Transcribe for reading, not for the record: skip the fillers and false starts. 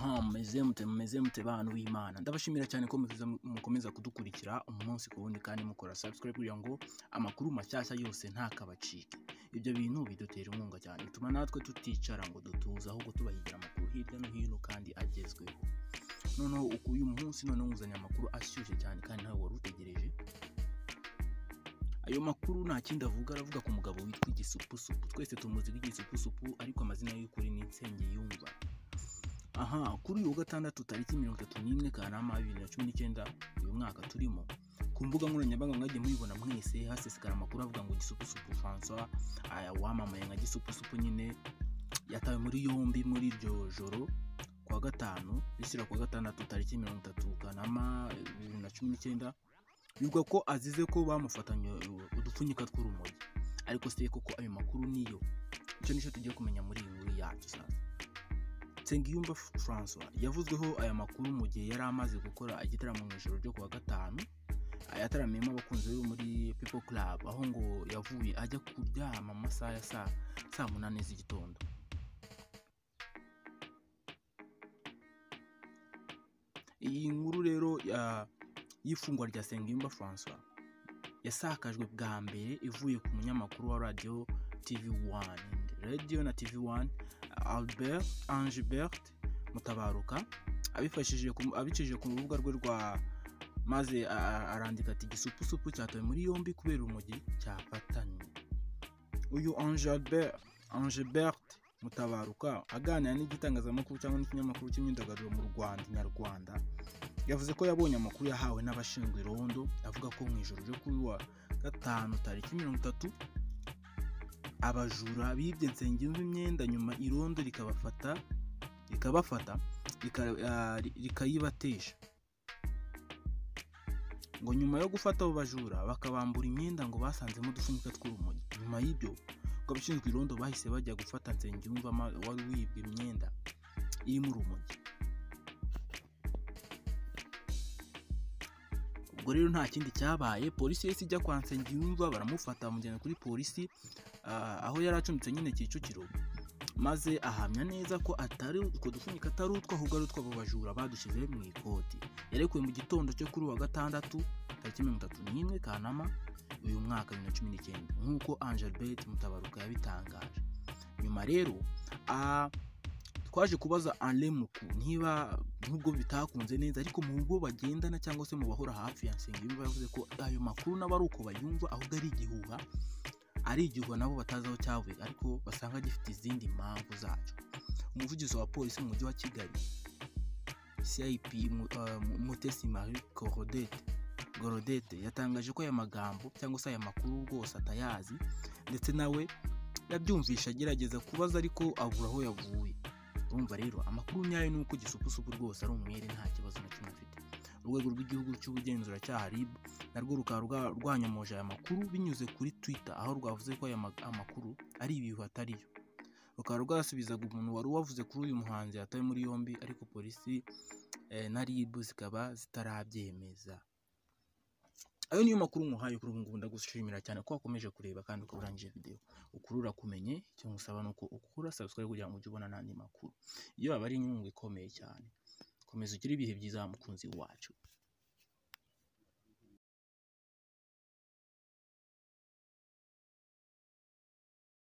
mumeze mute bantu w'Imana. Ndabashimira cyane ko mukomeza kudukurikira umunsi ku wundi kandi mukora subscribe kugira ngo amakuru mashyashya yose ntakabacike. Ibyo bintu bidutera inkunga cyane, bituma natwe tuticara ngo dutuze, ahubwo tubahigira amakuru hirya no hino kandi agezweho. Noneho uyu munsi nguzanye amakuru ashyushye cyane kandi nawe wari utegereje. Ayo makuru nta kindi aravuga ku mugabo witwa Igisupusupu. Twese tumuzi Igisupusupu, ariko amazina y'ukuri ni Nsengiyumva. Kuri uyu wa gatandatu tariki 31 Kanama 2019 uyu mwaka turimo, ku mbuga nkoranyambaga mwagiye mubibona mwese hasesekara amakuru avuga ngo Igisupusupu François wamamaye nka Gisupusupu nyine yatawe muri yombi muri iryo joro kwa gatanu bishyira kwa gatandatu tariki 30 Kanama 2019. Bivuga ko azize ko bamufatanye udupfunyika tw'urumogi, ariko se koko ayo makuru niyo? Icyo nicyo tugiye kumenya muri iyi nkuru yacu sasa. Nsengiyumva François yavuzweho aya makuru mu gihe yari amaze gukora igitaramo mu ijoro ryo kuwa gatanu, yataramiyemo abakunzi be muri People Club, aho ngo yavuye ajya kuryama amasaha ya saa 8 z'igitondo. Iyi nkuru rero y'ifungwa rya Nsengiyumva François yasakajwe bwa mbere ivuye ku munyamakuru wa radio TV1 Angebert Mutabaruka, abicishije ku rubuga rwe rwa maze arandika ati Igisupusupu cyatowe muri yombi kubera urumogi cyafatanye. Uyu Angebert Mutabaruka aganira n'igitangazamakuru cyangwa n'ikinyamakuru cy'imyidagaduro mu Rwanda Nyarwanda, yavuze ko yabonye amakuru yahawe n'abashinzwe irondo avuga ko mu ijoro ryo kuri wa gatanu tariki 30 abajura bibye Nsengiyumva imyenda, nyuma irondo rikabafata rikayibatesha. Ngo nyuma yo gufata abo bajura bakabambura imyenda ngo basanzemo udupfunyika tw'urumogi. Nyuma y'ibyo ngo abashinzwe irondo bahise bajya gufata Nsengiyumva wari wibwe imyenda irimo urumogi. Ubwo rero nta kindi cyabaye, polisi yese ijya kwa Nsengiyumva baramufata bamujyana kuri polisi aho yari acumbitse nyine Kicukiro, maze ahamya neza ko atari utwo dupfunyika atari utwo, ahubwo ari utwo abo bajura badushize mu ikoti. Yarekuwe mu gitondo cyo kuri wa gatandatu tariki 31 Kanama uyu mwaka 2019 nk'uko Angebert Mutabaruka yabitangaje. Nyuma rero twaje kubaza Alemuku niba nubwo bitakunze neza, ariko mu bwo bagendana cyangwa se mu bahora hafi ya Nsengiyumva yavuze ko ayo makuru nabo ari uko bayumva, ahubwo ari igihuha nabo batazi aho cyavuye, ariko basanga gifite izindi mpamvu zacu. Umuvugizi wa polisi mu mujyi wa Kigali CIP Mutesi Marie Gorodete yatangaje ko aya magambo cyangwa se aya makuru rwose atayazi, ndetse nawe yabyumvisha agerageza kubaza ariko abura aho yavuye. Urumva rero amakuru nyayo ni uko Igisupusupu rwose ari umwere, nta kibazo na kimwe afite. Urwego rw'igihugu cy'ubugenzacyaha RIB narwo rukaba rwanyomoje aya makuru binyuze kuri Twitter, aho rwavuze ko aya makuru ari ibihuha atariyo. Rukaba rwasubizaga umuntu wari wavuze kuri uyu muhanzi yatawe muri yombi, ariko polisi na RIB zikaba zitarabyemeza. Ayo niyo makuru muhaye kuri ubu ngubu. Ndagushimira cyane ko wakomeje kureba kandi ko urangije video. Ukurura kumenye icyo ngusaba nuko ukura subscribe kugira ngo ujye ubona n'andi makuru. Iyo aba ari inyungu ikomeye cyane. Komeza ugire ibihe byiza mukunzi wacu.